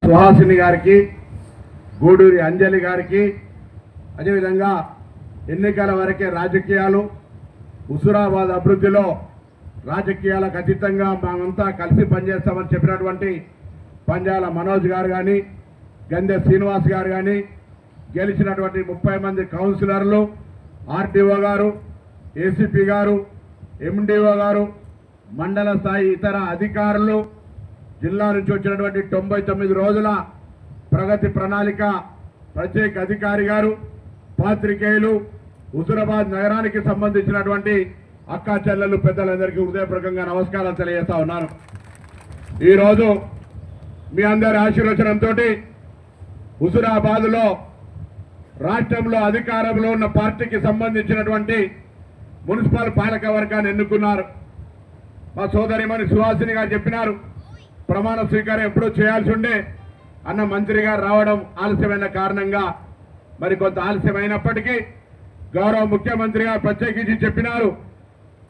సుహాసిని గారికి, గూడూరి అంజలి గారికి, అదేవిధంగా ఎన్నికల వరకే రాజకీయాలు, హుజూరాబాద్ అభివృద్ధిలో రాజకీయాలకు అతీతంగా మేమంతా కలిసి పనిచేస్తామని చెప్పినటువంటి పంజాల మనోజ్ గారు కానీ, గందె శ్రీనివాస్ గారు కానీ, గెలిచినటువంటి 30 మంది కౌన్సిలర్లు, ఆర్డీఓ గారు, ఏసీపీ గారు, ఎండిఓ గారు, మండల స్థాయి ఇతర అధికారులు, జిల్లా నుంచి వచ్చినటువంటి 99 రోజుల ప్రగతి ప్రణాళిక ప్రత్యేక అధికారి గారు, పాత్రికేయులు, హుజూరాబాద్ నగరానికి సంబంధించినటువంటి అక్కా చెల్లెలు పెద్దలందరికీ హృదయపూర్వకంగా నమస్కారాలు తెలియజేస్తా ఉన్నాను. ఈరోజు మీ అందరి ఆశీర్వచనంతో హుజూరాబాద్లో రాష్ట్రంలో అధికారంలో ఉన్న పార్టీకి సంబంధించినటువంటి మున్సిపల్ పాలక వర్గాన్ని ఎన్నుకున్నారు. మా సోదరిమణి సుహాసిని గారు చెప్పినారు, ప్రమాణ స్వీకారం ఎప్పుడూ చేయాల్సి ఉండే అన్న మంత్రి గారు రావడం ఆలస్యమైన కారణంగా మరి కొంత ఆలస్యమైనప్పటికీ గౌరవ ముఖ్యమంత్రి గారు ప్రత్యేకించి చెప్పినారు,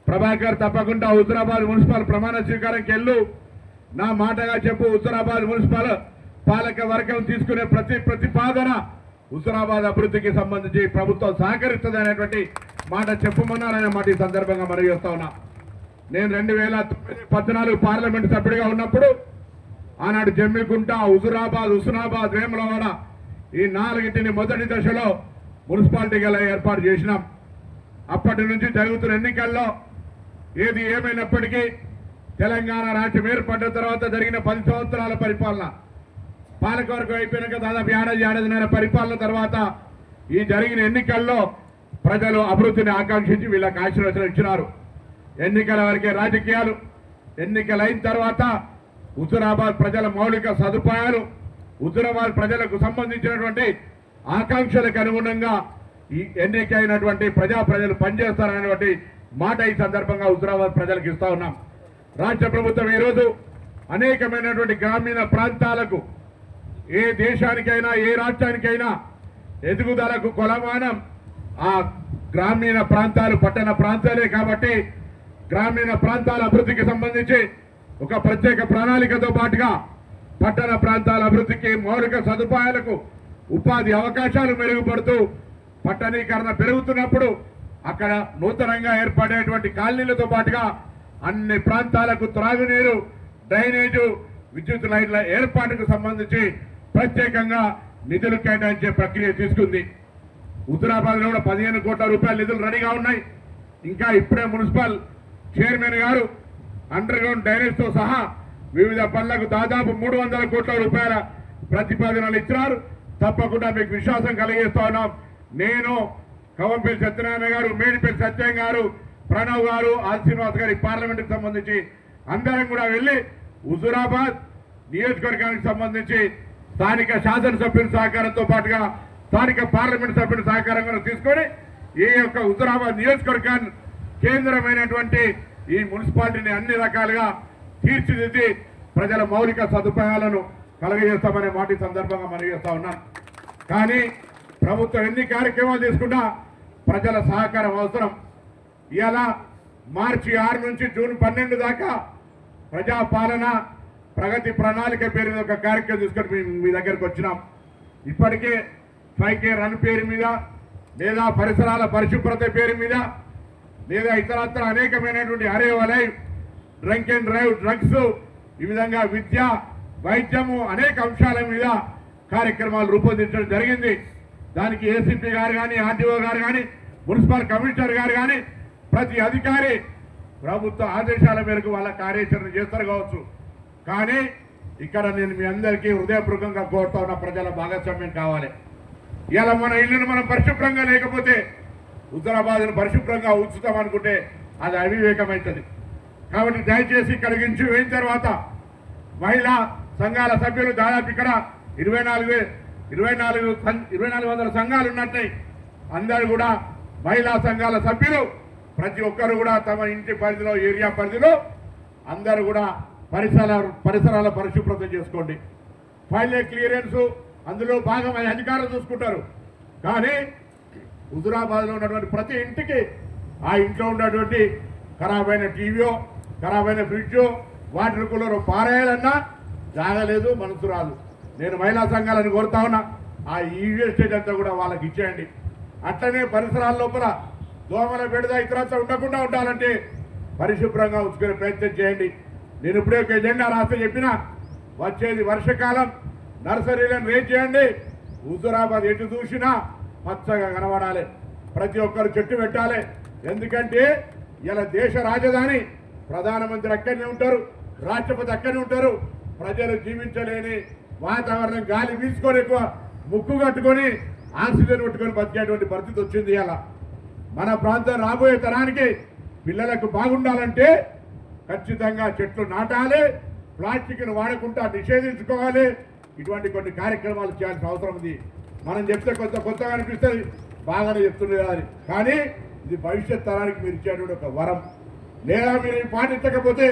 ప్రభాకర్ తప్పకుండా హుజూరాబాద్ మున్సిపల్ ప్రమాణ స్వీకారంకి వెళ్ళు, నా మాటగా చెప్పు, హుజూరాబాద్ మున్సిపల్ పాలక వర్గం తీసుకునే ప్రతిపాదన హుజూరాబాద్ అభివృద్ధికి సంబంధించి ప్రభుత్వం సహకరిస్తుంది అనేటువంటి మాట చెప్పమన్నారనే మాట ఈ సందర్భంగా మనవి చేస్తా ఉన్నా. నేను 2014 పార్లమెంటు సభ్యుడిగా ఉన్నప్పుడు ఆనాడు జమ్మికుంట, హుస్నాబాద్, వేములవాడ ఈ 4టిని మొదటి దశలో మున్సిపాలిటీగా ఏర్పాటు చేసినాం. అప్పటి నుంచి జరుగుతున్న ఎన్నికల్లో ఏది ఏమైనప్పటికీ తెలంగాణ రాష్ట్రం ఏర్పడ్డ తర్వాత జరిగిన 10 సంవత్సరాల పరిపాలన, పాలకవర్గం అయిపోయినాక దాదాపు ఏడాదిన్నర పరిపాలన తర్వాత ఈ జరిగిన ఎన్నికల్లో ప్రజలు అభివృద్ధిని ఆకాంక్షించి వీళ్ళకి ఆశీర్వచనం ఇచ్చినారు. ఎన్నికల వరకే రాజకీయాలు, ఎన్నికలైన తర్వాత హుజూరాబాద్ ప్రజల మౌలిక సదుపాయాలు, హుజూరాబాద్ ప్రజలకు సంబంధించినటువంటి ఆకాంక్షలకు అనుగుణంగా ఈ ఎన్నికైనటువంటి ప్రజలు పనిచేస్తారనేటువంటి మాట ఈ సందర్భంగా హుజూరాబాద్ ప్రజలకు ఇస్తా ఉన్నాం. రాష్ట్ర ప్రభుత్వం ఈరోజు అనేకమైనటువంటి గ్రామీణ ప్రాంతాలకు, ఏ దేశానికైనా ఏ రాష్ట్రానికైనా ఎదుగుదలకు కొలమానం ఆ గ్రామీణ ప్రాంతాలు, పట్టణ ప్రాంతాలే. కాబట్టి గ్రామీణ ప్రాంతాల అభివృద్ధికి సంబంధించి ఒక ప్రత్యేక ప్రణాళికతో పాటుగా పట్టణ ప్రాంతాల అభివృద్ధికి, మౌలిక సదుపాయాలకు, ఉపాధి అవకాశాలు మెరుగుపడుతూ పట్టణీకరణ పెరుగుతున్నప్పుడు అక్కడ నూతనంగా ఏర్పడేటువంటి కాలనీలతో పాటుగా అన్ని ప్రాంతాలకు త్రాగునీరు, డ్రైనేజు, విద్యుత్ లైన్ల ఏర్పాటుకు సంబంధించి ప్రత్యేకంగా నిధులు కేటాయించే ప్రక్రియ తీసుకుంది. హుజూరాబాద్లో కూడా 15 కోట్ల రూపాయల నిధులు రెడీగా ఉన్నాయి. ఇంకా ఇప్పుడే మున్సిపల్ చైర్మన్ గారు అండర్ గ్రౌండ్ డ్రైనేజ్తో సహా వివిధ పనులకు దాదాపు 300 కోట్ల రూపాయల ప్రతిపాదనలు ఇచ్చినారు. తప్పకుండా మీకు విశ్వాసం కలిగిస్తా ఉన్నాం. నేను, కవంపల్లి సత్యనారాయణ గారు, మేడిపల్లి సత్యం గారు, ప్రణవ్ గారు, ఆర్ శ్రీనివాస్ గారు పార్లమెంటుకు సంబంధించి అందరం కూడా వెళ్ళి హుజూరాబాద్ నియోజకవర్గానికి సంబంధించి స్థానిక శాసనసభ్యుల సహకారంతో పాటుగా స్థానిక పార్లమెంట్ సభ్యుల సహకారం తీసుకొని ఈ యొక్క హుజూరాబాద్ నియోజకవర్గాన్ని కేంద్రమైనటువంటి ఈ మున్సిపాలిటీని అన్ని రకాలుగా తీర్చిదిద్ది ప్రజల మౌలిక సదుపాయాలను కలగజేస్తామనే మాట ఈ సందర్భంగా మనవి చేస్తా ఉన్నాను. కానీ ప్రభుత్వం ఎన్ని కార్యక్రమాలు తీసుకున్నా ప్రజల సహకారం అవసరం. ఇవాళ మార్చి 6 నుంచి జూన్ 12 దాకా ప్రజాపాలన ప్రగతి ప్రణాళిక పేరు మీద ఒక కార్యక్రమం తీసుకొని మీ దగ్గరకు వచ్చినాం. ఇప్పటికే 5K రన్ పేరు మీద, లేదా పరిసరాల పరిశుభ్రత పేరు మీద, లేదా ఇతరత్ర అనేకమైనటువంటి అరే వలై, డ్రంక్ అండ్ డ్రైవ్, డ్రగ్స్, ఈ విధంగా విద్య, వైద్యము అనేక అంశాల మీద కార్యక్రమాలు రూపొందించడం జరిగింది. దానికి ఏసీపీ గారు కానీ, ఆర్డీఓ గారు కానీ, మున్సిపల్ కమిషనర్ గారు కానీ ప్రతి అధికారి ప్రభుత్వ ఆదేశాల మేరకు వాళ్ళ కార్యాచరణ చేస్తారు కావచ్చు. కానీ ఇక్కడ నేను మీ అందరికీ హృదయపూర్వకంగా కోరుతా ఉన్న ప్రజల భాగస్వామ్యం కావాలి. ఇలా మన ఇల్లును మనం పరిశుభ్రంగా లేకపోతే హుజూరాబాద్ను పరిశుభ్రంగా ఉంచుతామనుకుంటే అది అవివేకమవుతుంది. కాబట్టి దయచేసి కలిగించి వేయిన తర్వాత మహిళా సంఘాల సభ్యులు దాదాపు ఇక్కడ 2400 సంఘాలు ఉన్నట్లయి అందరూ కూడా మహిళా సంఘాల సభ్యులు ప్రతి ఒక్కరు కూడా తమ ఇంటి పరిధిలో, ఏరియా పరిధిలో అందరూ కూడా పరిసరాల పరిశుభ్రత చేసుకోండి. ఫైల్ క్లియరెన్స్ అందులో భాగమైన అధికారులు చూసుకుంటారు. కానీ హుజూరాబాద్లో ఉన్నటువంటి ప్రతి ఇంటికి ఆ ఇంట్లో ఉన్నటువంటి ఖరాబైన టీవీయో, ఖరాబైన ఫ్రిడ్జో, వాటర్ కూలర్ పారేయాలన్నా జాగలేదు, మనసు రాదు. నేను మహిళా సంఘాలను కోరుతా ఉన్నా, ఆ ఈవేస్టేజ్ అంతా కూడా వాళ్ళకి ఇచ్చేయండి. అట్లనే పరిసరాల లోపల దోమల బెడద ఇతరత్ర ఉండకుండా ఉండాలంటే పరిశుభ్రంగా ఉంచుకునే ప్రయత్నం చేయండి. నేను ఇప్పుడే ఒక ఎజెండా రాస్తే చెప్పినా, వచ్చేది వర్షకాలం, నర్సరీలను రేట్ చేయండి. హుజురాబాద్ ఎటు చూసినా పచ్చగా కనబడాలి, ప్రతి ఒక్కరు చెట్టు పెట్టాలి. ఎందుకంటే ఇలా దేశ రాజధాని, ప్రధానమంత్రి అక్కడనే ఉంటారు, రాష్ట్రపతి అక్కడనే ఉంటారు. ప్రజలు జీవించలేని వాతావరణం, గాలి వీసుకొని ఎక్కువ ముక్కు కట్టుకొని ఆక్సిజన్ పెట్టుకొని బతికేటువంటి పరిస్థితి వచ్చింది. ఇలా మన ప్రాంతం రాబోయే తరానికి పిల్లలకు బాగుండాలంటే ఖచ్చితంగా చెట్లు నాటాలి, ప్లాస్టిక్ను వాడకుండా నిషేధించుకోవాలి. ఇటువంటి కొన్ని కార్యక్రమాలు చేయాల్సిన అవసరం ఉంది. మనం చెప్తే కొత్తగా అనిపిస్తుంది, బాగానే చెప్తుంది కదా, కానీ ఇది భవిష్యత్ తరానికి మీరు ఇచ్చేటువంటి ఒక వరం. లేదా మీరు పాటించకపోతే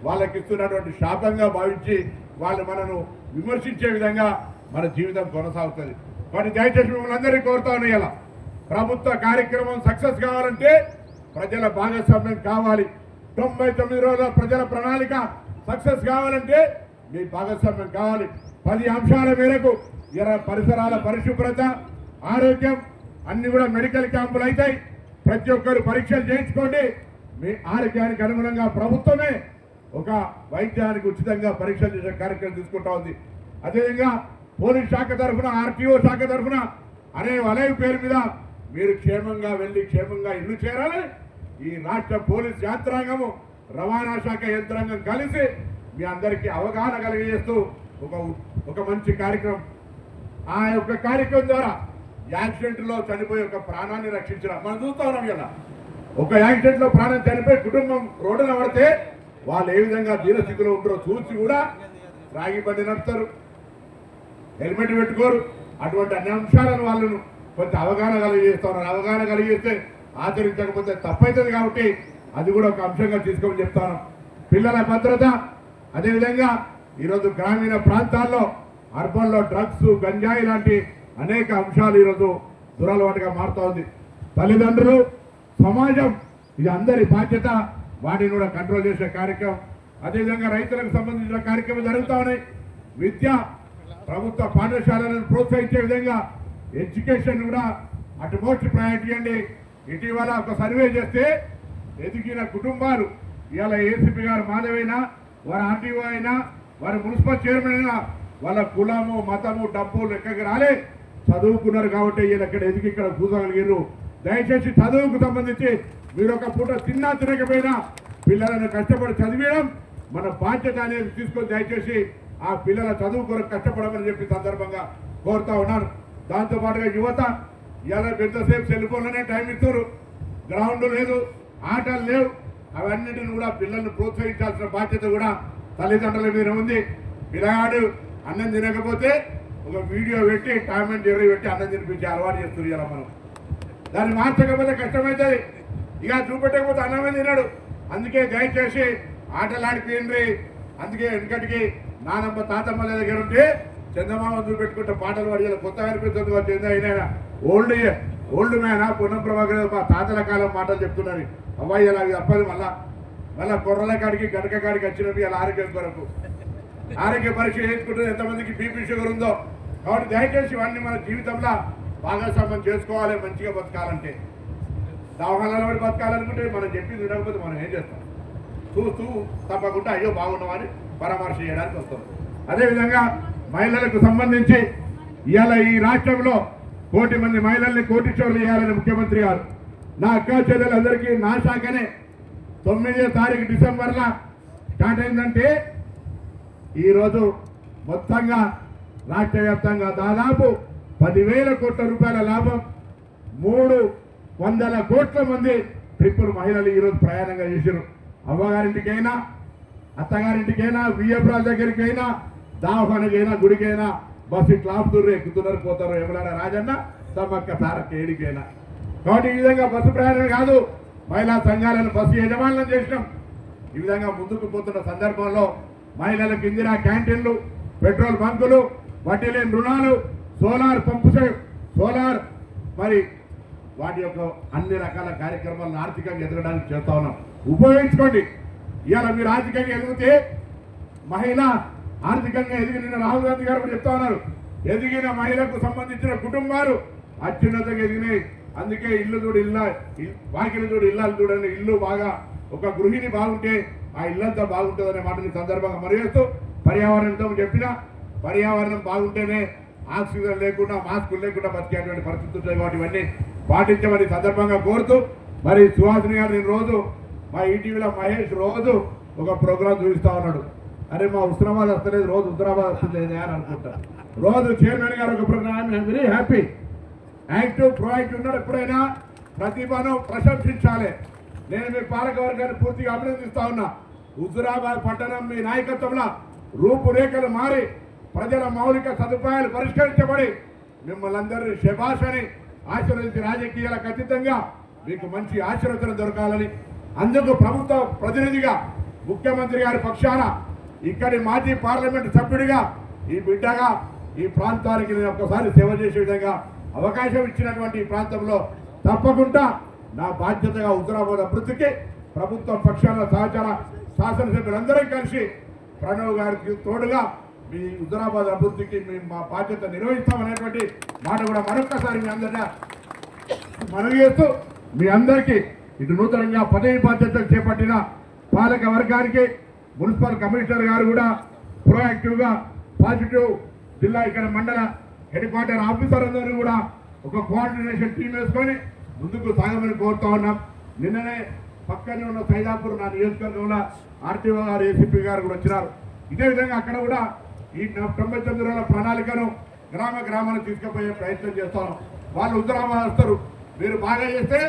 వాళ్ళకి ఇస్తున్నటువంటి శాపంగా భావించి వాళ్ళు మనను విమర్శించే విధంగా మన జీవితం కొనసాగుతుంది. కానీ దయచేసి మిమ్మల్ని అందరికీ కోరుతా ఉన్నాయి, ఇలా ప్రభుత్వ కార్యక్రమం సక్సెస్ కావాలంటే ప్రజల భాగస్వామ్యం కావాలి. 99 రోజుల ప్రజల ప్రణాళిక సక్సెస్ కావాలంటే మీ భాగస్వామ్యం కావాలి. 10 అంశాల మేరకు పరిసరాల పరిశుభ్రత, ఆరోగ్యం అన్ని కూడా మెడికల్ క్యాంపులు అవుతాయి. ప్రతి ఒక్కరు పరీక్షలు చేయించుకోండి. మీ ఆరోగ్యానికి అనుగుణంగా ప్రభుత్వమే ఒక వైద్యానికి ఉచితంగా పరీక్షలు చేసే కార్యక్రమం తీసుకుంటా ఉంది. అదేవిధంగా పోలీస్ శాఖ తరఫున, ఆర్టీఓ శాఖ తరఫున అనే వలయ పేరు మీద మీరు క్షేమంగా వెళ్ళి క్షేమంగా ఇల్లు చేరాలి. ఈ రాష్ట్ర పోలీస్ యంత్రాంగము, రవాణా శాఖ యంత్రాంగం కలిసి మీ అందరికీ అవగాహన కలిగజేస్తూ ఒక మంచి కార్యక్రమం, ఆ యొక్క కార్యక్రమం ద్వారా యాక్సిడెంట్లో చనిపోయి ఒక ప్రాణాన్ని రక్షించడం మనం చూస్తా ఉన్నాం. ఇలా ఒక యాక్సిడెంట్లో ప్రాణం చనిపోయి కుటుంబం రోడ్డున పడితే వాళ్ళు ఏ విధంగా దీనస్థితిలో ఉంటారో చూసి కూడా రాగి బండి నడుపుతారు, హెల్మెట్ పెట్టుకోరు. అటువంటి అన్ని అంశాలను వాళ్ళను కొంచెం అవగాహన కలిగజేస్తా ఉన్నారు. అవగాహన కలిగజేస్తే ఆచరించకపోతే తప్పవుతుంది. కాబట్టి అది కూడా ఒక అంశంగా తీసుకోమని చెప్తాను. పిల్లల భద్రత, అదేవిధంగా ఈరోజు గ్రామీణ ప్రాంతాల్లో, అర్బన్లో డ్రగ్స్, గంజాయి లాంటి అనేక అంశాలు ఈరోజు దురలవాటుగా మారుతూ ఉంది. తల్లిదండ్రులు, సమాజం, ఇది అందరి బాధ్యత. వాటిని కూడా కంట్రోల్ చేసే కార్యక్రమం, అదేవిధంగా రైతులకు సంబంధించిన కార్యక్రమం జరుగుతూ ఉన్నాయి. విద్య, ప్రభుత్వ పాఠశాలలను ప్రోత్సహించే విధంగా ఎడ్యుకేషన్ కూడా అటు మోస్ట్ ప్రయారిటీ అండి. ఇటీవల ఒక సర్వే చేస్తే ఎదిగిన కుటుంబాలు, ఇవాళ ఏసీపీ గారు మాధవైనా, వారి ఆర్టీఓ అయినా, వారి మున్సిపల్ చైర్మన్ అయినా వాళ్ళ కులము, మతము, డబ్బు లెక్కకి రాలే, చదువుకున్నారు కాబట్టి వీళ్ళు ఇక్కడ ఎదిగి ఇక్కడ కూర్చోగలిగారు. దయచేసి చదువుకు సంబంధించి మీరు ఒక పూట తిన్నా తినకపోయినా పిల్లలను కష్టపడి చదివేయడం మన బాధ్యత అనేది తీసుకొని దయచేసి ఆ పిల్లల చదువు కొరకు కష్టపడమని చెప్పి సందర్భంగా కోరుతా ఉన్నాను. దాంతోపాటుగా యువత ఇలా ఎంతసేపు సెల్ ఫోన్లోనే టైం ఇస్తారు, గ్రౌండ్ లేదు, ఆటలు లేవు. అవన్నిటిని కూడా పిల్లల్ని ప్రోత్సహించాల్సిన బాధ్యత కూడా తల్లిదండ్రుల మీద ఉంది. పిల్లగాడు అన్నం తినకపోతే ఒక వీడియో పెట్టి టామ్ అండ్ జెర్రీ పెట్టి అన్నం తినిపించి అలవాటు చేస్తారు. ఇలా మనం దాన్ని మార్చకపోతే కష్టమవుతుంది. ఇక చూపెట్టకపోతే అన్నమే తిన్నాడు. అందుకే దయచేసి ఆటలాడిపోయింది. అందుకే వెనకటికి నానమ్మ తాతమ్మ దగ్గర ఉంటే చందమామ చూపెట్టుకుంటే పాటలు పాడి కొత్తగా అనిపిస్తుంది. వచ్చింది అయినా ఓల్డ్ మ్యాన్ పున్నం ప్రభాకర్ మా తాతల కాలం మాటలు చెప్తున్నారు. అబ్బాయి ఇలా తప్పదు. మళ్ళా కొర్రల కాడికి గడక కాడికి వచ్చినట్టు ఇలా ఆరోగ్యం కొరకు ఆరోగ్య పరీక్ష చేసుకుంటే ఎంతమందికి బీపీ షుగర్ ఉందో. కాబట్టి దయచేసి ఇవన్నీ మన జీవితంలో భాగస్వామ్యం చేసుకోవాలి. మంచిగా బతకాలంటే, దవాఖానాలో పడి బతకాలనుకుంటే మనం చెప్పింది వినకపోతే మనం ఏం చేస్తాం? చూస్తూ తప్పకుండా అయ్యో బాగున్నామని పరామర్శ చేయడానికి వస్తాం. అదేవిధంగా మహిళలకు సంబంధించి ఇవాళ ఈ రాష్ట్రంలో 1 కోటి మంది మహిళల్ని కోటీశ్వర్లు చేయాలని ముఖ్యమంత్రి గారు, నా అక్క చెల్లెలందరికీ నా శాఖనే 9వ తారీఖు డిసెంబర్లో స్టార్ట్ అయిందంటే ఈరోజు మొత్తంగా రాష్ట్ర వ్యాప్తంగా దాదాపు 10,000 కోట్ల రూపాయల లాభం, 300 కోట్ల మంది ట్రిప్పులు మహిళలు ఈరోజు ప్రయాణంగా చేశారు. అవ్వగారింటికైనా, అత్తగారింటికైనా, వియ్యపురాల దగ్గరికైనా, దావఖానకైనా, గుడికైనా బస్సు ఇట్లా ఆపుతున్నారు, ఎక్కుతున్నారు, పోతారు. ఎవరైనా రాజన్న సమ్మక్క సారక్క ఏడికైనా. కాబట్టి ఈ విధంగా బస్సు ప్రయాణం కాదు, మహిళా సంఘాలను బస్సు యజమానులను చేసినాం. ఈ విధంగా ముందుకు పోతున్న సందర్భంలో మహిళలకు ఇందిరా క్యాంటీన్లు, పెట్రోల్ బంకులు, వడ్డీ లేని రుణాలు, సోలార్ పంపు, సోలార్ మరి వాటి యొక్క అన్ని రకాల కార్యక్రమాలను ఆర్థికంగా ఎదగడానికి చేస్తా ఉన్నాం. ఉపయోగించుకోండి. ఇవాళ మీరు ఆర్థికంగా ఎదిగితే మహిళ ఆర్థికంగా ఎదిగిన రాహుల్ గాంధీ గారు కూడా చెప్తా ఉన్నారు, ఎదిగిన మహిళకు సంబంధించిన కుటుంబాలు అత్యున్నతంగా ఎదిగినాయి. అందుకే ఇల్లు చూడు వాకిలు చూడు ఇల్లాలు చూడండి, ఇల్లు బాగా ఒక గృహిణి బాగుంటే ఆ ఇల్లంతా బాగుంటుందనే మాటని సందర్భంగా మరిచేస్తూ పర్యావరణంతో చెప్పిన పర్యావరణం బాగుంటేనే ఆక్సిజన్ లేకుండా మాస్కులు లేకుండా బతికేటువంటి పరిస్థితులు ఉంటాయి. కాబట్టి ఇవన్నీ పాటించమని సందర్భంగా కోరుతూ మరి సుహాసిని గారు నేను రోజు మా ఈటీవీలో మహేష్ రోజు ఒక ప్రోగ్రాం చూపిస్తా ఉన్నాడు. అరే మా హుస్నాబాద్ వస్తలేదు, రోజు హుస్నాబాద్ వస్తుంది అని అనుకుంటా. రోజు చైర్మన్ గారు ఒక programme, very happy, active proactive ఉన్నాడు. ఎప్పుడైనా ప్రతిభను ప్రశంసించాలి. నేను మీ పాలక వర్గాన్ని పూర్తిగా అభినందిస్తా ఉన్నా. హుజురాబాద్ పట్టణం మీ నాయకత్వంలో రూపురేఖలు మారి ప్రజల మౌలిక సదుపాయాలు పరిష్కరించబడి మిమ్మల్ని అందరినీ శభాష్ అని ఆశీర్వదించి రాజకీయాలకు అతీతంగా మీకు మంచి ఆశీర్వచనం దొరకాలని, అందుకు ప్రభుత్వ ప్రతినిధిగా ముఖ్యమంత్రి గారి పక్షాన ఇక్కడి మాజీ పార్లమెంటు సభ్యుడిగా ఈ బిడ్డగా ఈ ప్రాంతానికి నేను ఒక్కసారి సేవ చేసే విధంగా అవకాశం ఇచ్చినటువంటి ఈ ప్రాంతంలో తప్పకుండా నా బాధ్యతగా హుజురాబాద్ అభివృద్ధికి ప్రభుత్వం పక్షాన సహచార శాసనసభ్యులందరం కలిసి ప్రణవ్ గారికి తోడుగా మీ హుజురాబాద్ అభివృద్ధికి మేము మా బాధ్యత నిర్వహిస్తామనేటువంటి మాట కూడా మరొక్కసారి మీ అందరినీ మనవి చేస్తూ మీ అందరికీ ఇటు నూతనంగా పదవి బాధ్యతలు చేపట్టిన పాలక వర్గానికి మున్సిపల్ కమిషనర్ గారు కూడా ప్రోయాక్టివ్గా పాజిటివ్ జిల్లా ఇక్కడ మండల హెడ్ క్వార్టర్ ఆఫీసర్ అందరూ కూడా ఒక కోఆర్డినేషన్ టీం వేసుకొని ముందుకు సాగమని కోరుతా ఉన్నాం. నిన్ననే పక్కనే ఉన్న సైదాపూర్ నా నియోజకవర్గంలో ఆర్టీఓ గారు ఏసీపీ గారు కూడా వచ్చినారు. ఇదే విధంగా అక్కడ కూడా ఈ 99 రోజుల ప్రణాళికను గ్రామానికి తీసుకుపోయే ప్రయత్నం చేస్తాను. వాళ్ళు హుజురాబాద్ వస్తారు, మీరు బాగా చేస్తే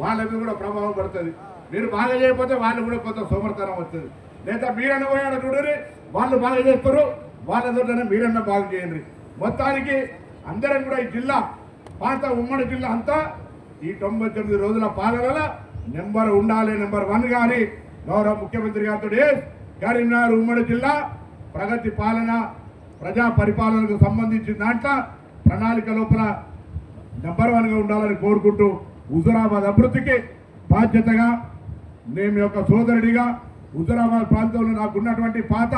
వాళ్ళ మీద కూడా ప్రభావం పడుతుంది, మీరు బాగా చేయకపోతే వాళ్ళు కూడా కొంత సోమర్తనం వస్తుంది. లేదా మీరన్న పోయాడు చూడరి, వాళ్ళు బాగా చేస్తారు, వాళ్ళతోనే మీరన్నా బాగా చేయండి. మొత్తానికి అందరం కూడా ఈ జిల్లా పాత ఉమ్మడి జిల్లా అంతా ఈ 99 రోజుల పాలనలో నెంబర్ ఉండాలి, నెంబర్ 1 కానీ గౌరవ ముఖ్యమంత్రి గారితో కరీంనగర్ ఉమ్మడి జిల్లా ప్రగతి పాలన ప్రజా పరిపాలనకు సంబంధించిన దాంట్లో ప్రణాళిక లోపల నెంబర్ 1గా ఉండాలని కోరుకుంటూ హుజురాబాద్ అభివృద్ధికి బాధ్యతగా నేను యొక్క సోదరుడిగా హుజురాబాద్ ప్రాంతంలో నాకు ఉన్నటువంటి పాత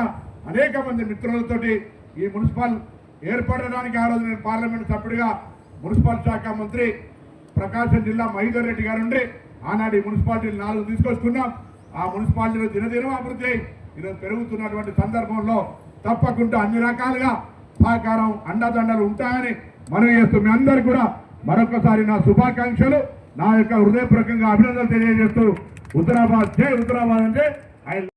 అనేక మంది మిత్రులతోటి ఈ మున్సిపల్ ఏర్పడడానికి ఆ రోజు నేను పార్లమెంట్ సభ్యుడిగా మున్సిపల్ శాఖ మంత్రి ప్రకాశం జిల్లా మహేందర్ రెడ్డి గారు ఉండి ఆనాడు మున్సిపాలిటీలు 4 తీసుకొచ్చుకున్నాం. ఆ మున్సిపాలిటీలో దినదినం అభివృద్ధి ఈరోజు పెరుగుతున్నటువంటి సందర్భంలో తప్పకుండా అన్ని రకాలుగా సహకారం అండదండలు ఉంటాయని మనవి చేస్తూ మీ అందరికీ కూడా మరొకసారి నా శుభాకాంక్షలు, నా యొక్క హృదయపూర్వకంగా అభినందనలు తెలియజేస్తూ హుజురాబాద్ జై హుజురాబాద్ అంటే